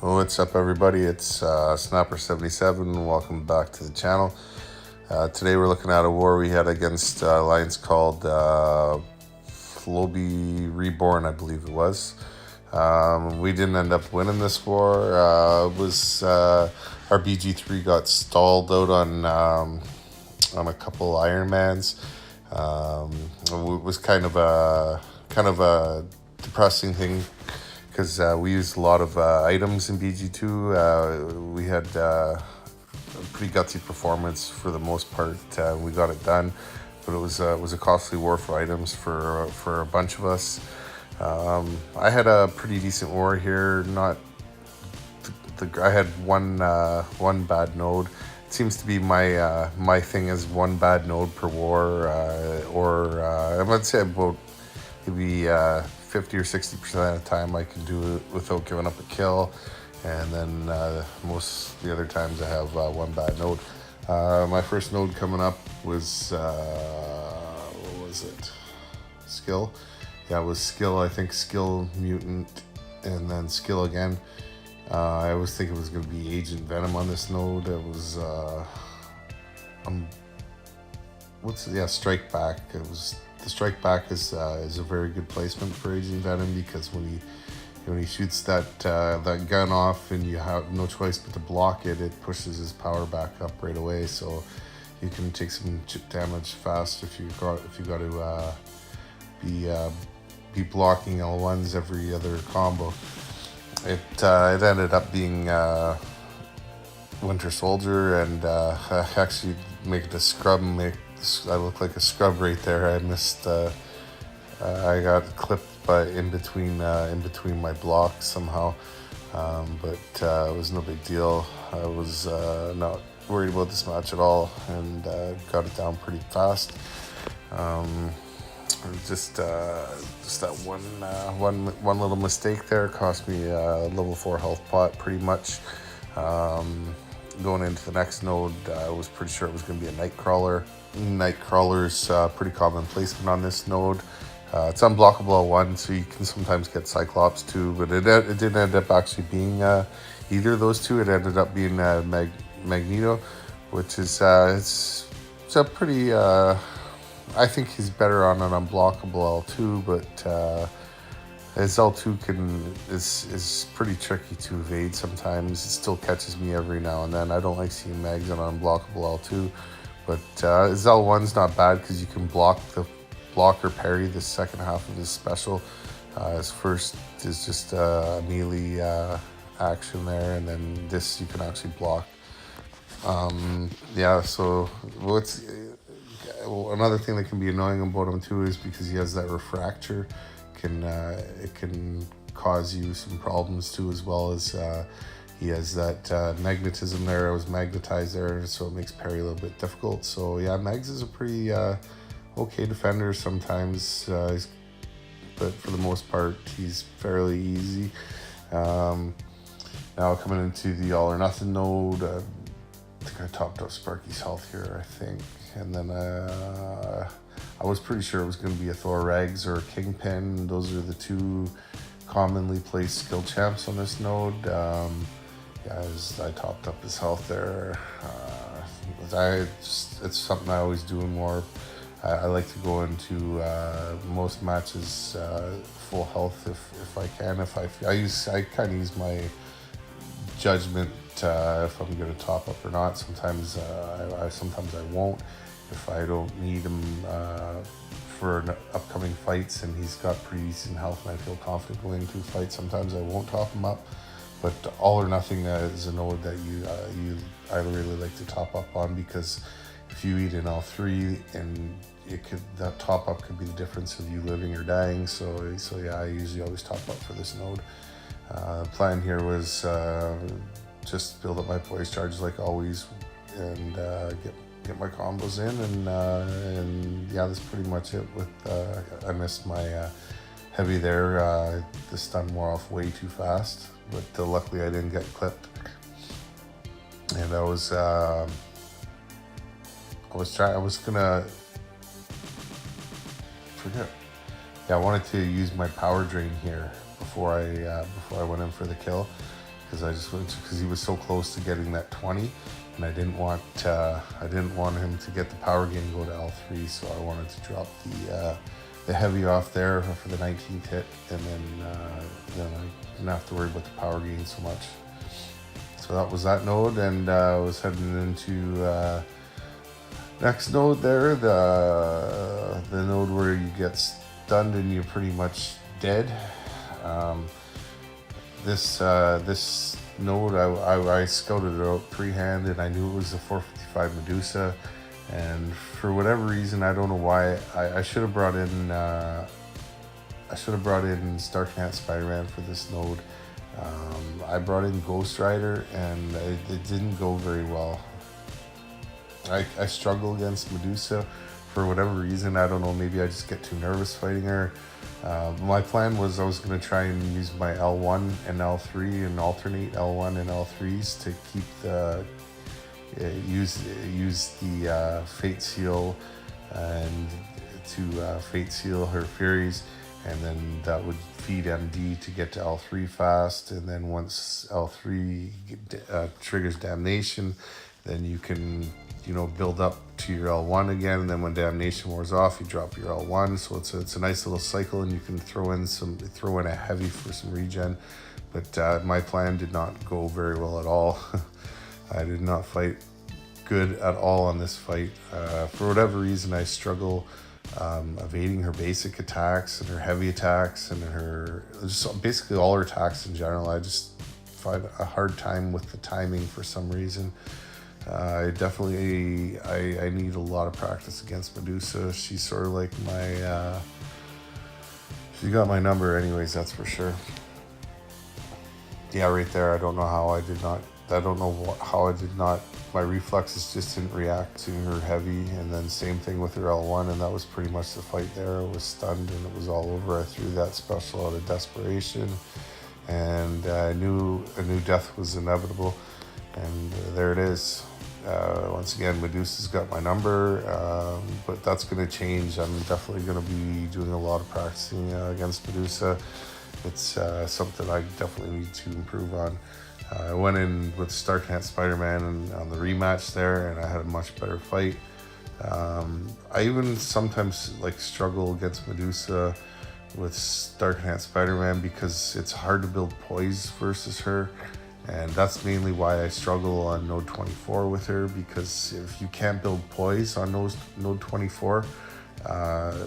What's up, everybody? It's Snapper77. Welcome back to the channel. Today we're looking at a war we had against alliance called Flobi Reborn, I believe it was. We didn't end up winning this war. It was our BG3 got stalled out on a couple Ironmans. It was kind of a depressing thing because we used a lot of items in BG2. We had a pretty gutsy performance for the most part. We got it done, but it was a costly war for items for a bunch of us. I had a pretty decent war here. Not I had one bad node. It seems to be my thing is one bad node per war, or I would say about maybe 50 or 60% of the time I can do it without giving up a kill, and then most the other times I have one bad node. My first node coming up was what was it? Skill. Yeah, it was skill. I think skill mutant, and then skill again. I always think it was going to be Agent Venom on this node. It was Strike Back. It was the Strike Back is a very good placement for Agent Venom, because when he shoots that gun off and you have no choice but to block it, it pushes his power back up right away. So you can take some chip damage fast if you got to be blocking L1s every other combo. It ended up being Winter Soldier, and actually make it a scrub. I look like a scrub right there. I missed. I got clipped in between my blocks somehow, but it was no big deal. I was not worried about this match at all, and got it down pretty fast. Just that one little mistake there cost me a level 4 health pot pretty much. Going into the next node, I was pretty sure it was going to be a Nightcrawler. Nightcrawler's pretty common placement on this node. It's unblockable at 1, so you can sometimes get Cyclops too, but it didn't end up actually being either of those two. It ended up being Magneto, which is it's a pretty... I think he's better on an unblockable L2, but his L2 is pretty tricky to evade sometimes. It still catches me every now and then. I don't like seeing Mags on an unblockable L2, but his L1's not bad because you can block or parry the second half of his special. His first is just a melee action there, and then this you can actually block. So another thing that can be annoying about him too is because he has that refractor, it can cause you some problems too, as well as he has that magnetism there. I was magnetized there, so it makes parry a little bit difficult. So yeah, Mags is a pretty okay defender sometimes, but for the most part he's fairly easy. Now coming into the all or nothing node, I think I topped up Sparky's health here, I think. And then I was pretty sure it was going to be a Thor Rags or a Kingpin. Those are the two commonly placed skill champs on this node. I topped up his health there. It's something I always do in war. I like to go into most matches full health if I can. I kind of use my judgment if I'm going to top up or not. Sometimes I won't. If I don't need him for upcoming fights and he's got pretty decent health and I feel confident going into a fight, sometimes I won't top him up. But all or nothing is a node that I really like to top up on, because if you eat in all three, and that top up could be the difference of you living or dying. So yeah, I usually always top up for this node. Plan here was just build up my poise charges like always, and get my combos in, and yeah, that's pretty much it. With I missed my heavy there. The stun wore off way too fast, but luckily I didn't get clipped. And I was gonna forget. Yeah, I wanted to use my power drain here before I went in for the kill. because he was so close to getting that 20, and I didn't want him to get the power gain and go to L3, so I wanted to drop the heavy off there for the 19th hit, and then I didn't have to worry about the power gain so much. So that was that node, and I was heading into next node there, the node where you get stunned and you're pretty much dead. This node, I scouted it out pre-hand, and I knew it was a 455 Medusa, and for whatever reason, I don't know why, I should have brought in Stark-Hand Spider-Man for this node. I brought in Ghost Rider, and it didn't go very well. I struggle against Medusa for whatever reason. I don't know, maybe I just get too nervous fighting her. My plan was I was going to try and use my L1 and L3 and alternate L1 and L3s to keep use the Fate Seal and to Fate Seal her Furies, and then that would feed MD to get to L3 fast, and then once L3 triggers Damnation, then you can build up to your L1 again, and then when Damnation wears off, you drop your L1. So it's a nice little cycle, and you can throw in a heavy for some regen. But my plan did not go very well at all. I did not fight good at all on this fight. For whatever reason, I struggle evading her basic attacks and her heavy attacks and just basically all her attacks in general. I just find a hard time with the timing for some reason. I need a lot of practice against Medusa. She's sort of like she got my number anyways, that's for sure. Yeah, right there, I don't know how I did not, my reflexes just didn't react to her heavy, and then same thing with her L1, and that was pretty much the fight there. I was stunned and it was all over. I threw that special out of desperation, and I knew death was inevitable, and there it is. Once again, Medusa's got my number, but that's going to change. I'm definitely going to be doing a lot of practicing against Medusa. It's something I definitely need to improve on. I went in with Stark-Hand Spider-Man on the rematch there, and I had a much better fight. I even sometimes struggle against Medusa with Stark-Hand Spider-Man because it's hard to build poise versus her. And that's mainly why I struggle on node 24 with her, because if you can't build poise on node 24,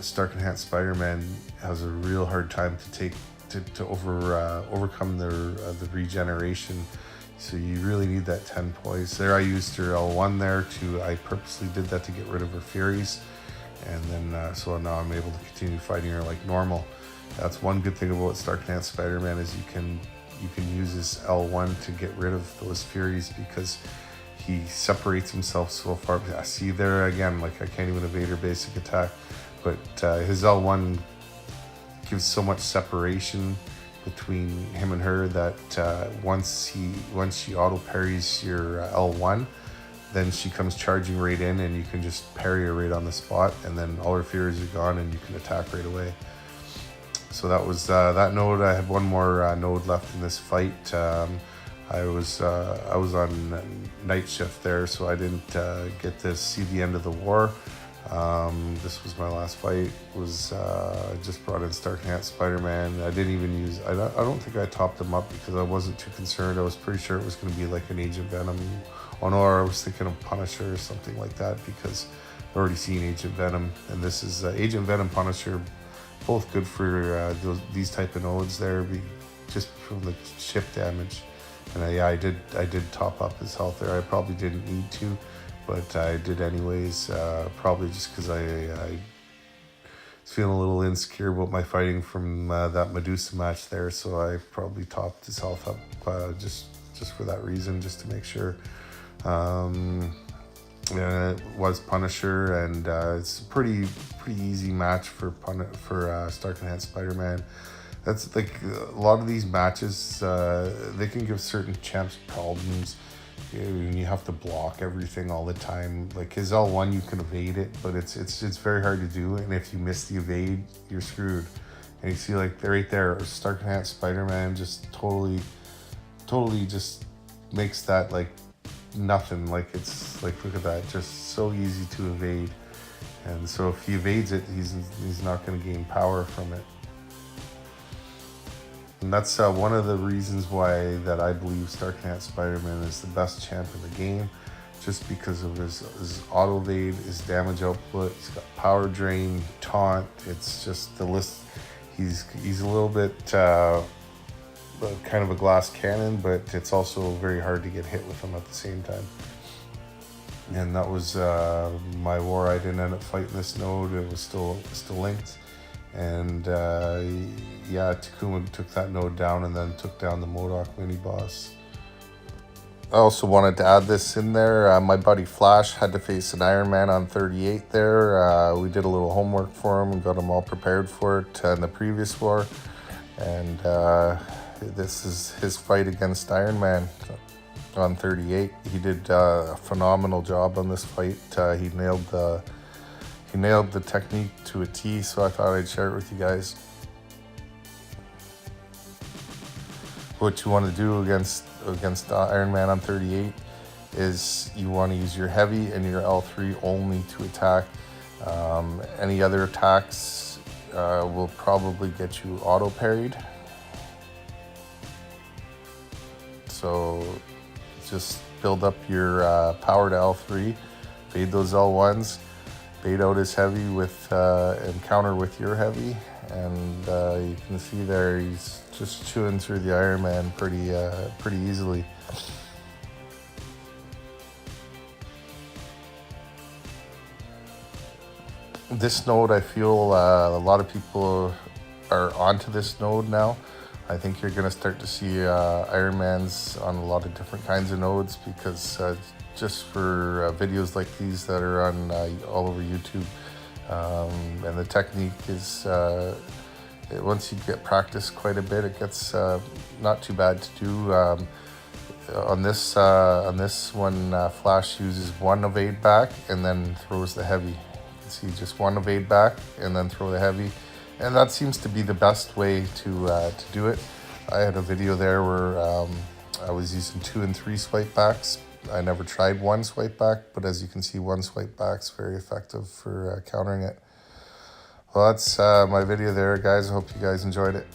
Stark-Hand Spider-Man has a real hard time to overcome the regeneration. So you really need that 10 poise. There I used her L1 there I purposely did that to get rid of her Furies. And then, so now I'm able to continue fighting her like normal. That's one good thing about Stark-Hand Spider-Man is you can use his L1 to get rid of those Furies, because he separates himself so far. I see there again, I can't even evade her basic attack, but his L1 gives so much separation between him and her that once she auto parries your L1, then she comes charging right in, and you can just parry her right on the spot, and then all her Furies are gone, and you can attack right away. So that was that node. I had one more node left in this fight. I was on night shift there, so I didn't get to see the end of the war. This was my last fight. I just brought in Stark-Hand Spider-Man. I didn't even use. I don't think I topped him up because I wasn't too concerned. I was pretty sure it was going to be like an Agent Venom. Oh no, I was thinking of Punisher or something like that, because I've already seen Agent Venom, and this is Agent Venom, Punisher. Both good for these type of nodes there, just from the chip damage. And I did top up his health there. I probably didn't need to, but I did anyways. Probably just because I was feeling a little insecure about my fighting from that Medusa match there, so I probably topped his health up just for that reason, just to make sure. Yeah, it was Punisher, and it's a pretty easy match for Stark-Hand Spider-Man. That's a lot of these matches, they can give certain champs problems. You have to block everything all the time. Like his L1, you can evade it, but it's very hard to do, and if you miss the evade, you're screwed. And you see right there, Stark-Hand Spider-Man just totally totally just makes that like nothing. Like it's like, look at that, just so easy to evade. And so if he evades it, he's not going to gain power from it. And that's one of the reasons why that I believe Starknet Spider-Man is the best champ in the game, just because of his auto evade, his damage output. He's got power drain, taunt. It's just the list. He's a little bit kind of a glass cannon, but it's also very hard to get hit with him at the same time. And that was my war. I didn't end up fighting this node. It was still linked. And yeah, Takuma took that node down and then took down the MODOK mini boss. I also wanted to add this in there. My buddy Flash had to face an Iron Man on 38 there. We did a little homework for him and got him all prepared for it in the previous war. And this is his fight against Iron Man on 38. He did a phenomenal job on this fight. He nailed the technique to a T, so I thought I'd share it with you guys. What you want to do against Iron Man on 38 is you want to use your heavy and your L3 only to attack. Any other attacks will probably get you auto parried. So just build up your power to L3, fade those L1s, bait out his heavy with and counter with your heavy, and you can see there he's just chewing through the Iron Man pretty easily. This node, I feel a lot of people are onto this node now. I think you're going to start to see Iron Mans on a lot of different kinds of nodes, because just for videos like these that are on all over YouTube, and the technique is once you get practice quite a bit, it gets not too bad to do. On this one, Flash uses one evade back and then throws the heavy. You can see just one evade back and then throw the heavy. And that seems to be the best way to do it. I had a video there where I was using 2 and 3 swipe backs. I never tried 1 swipe back, but as you can see, 1 swipe back is very effective for countering it. Well, that's my video there, guys. I hope you guys enjoyed it.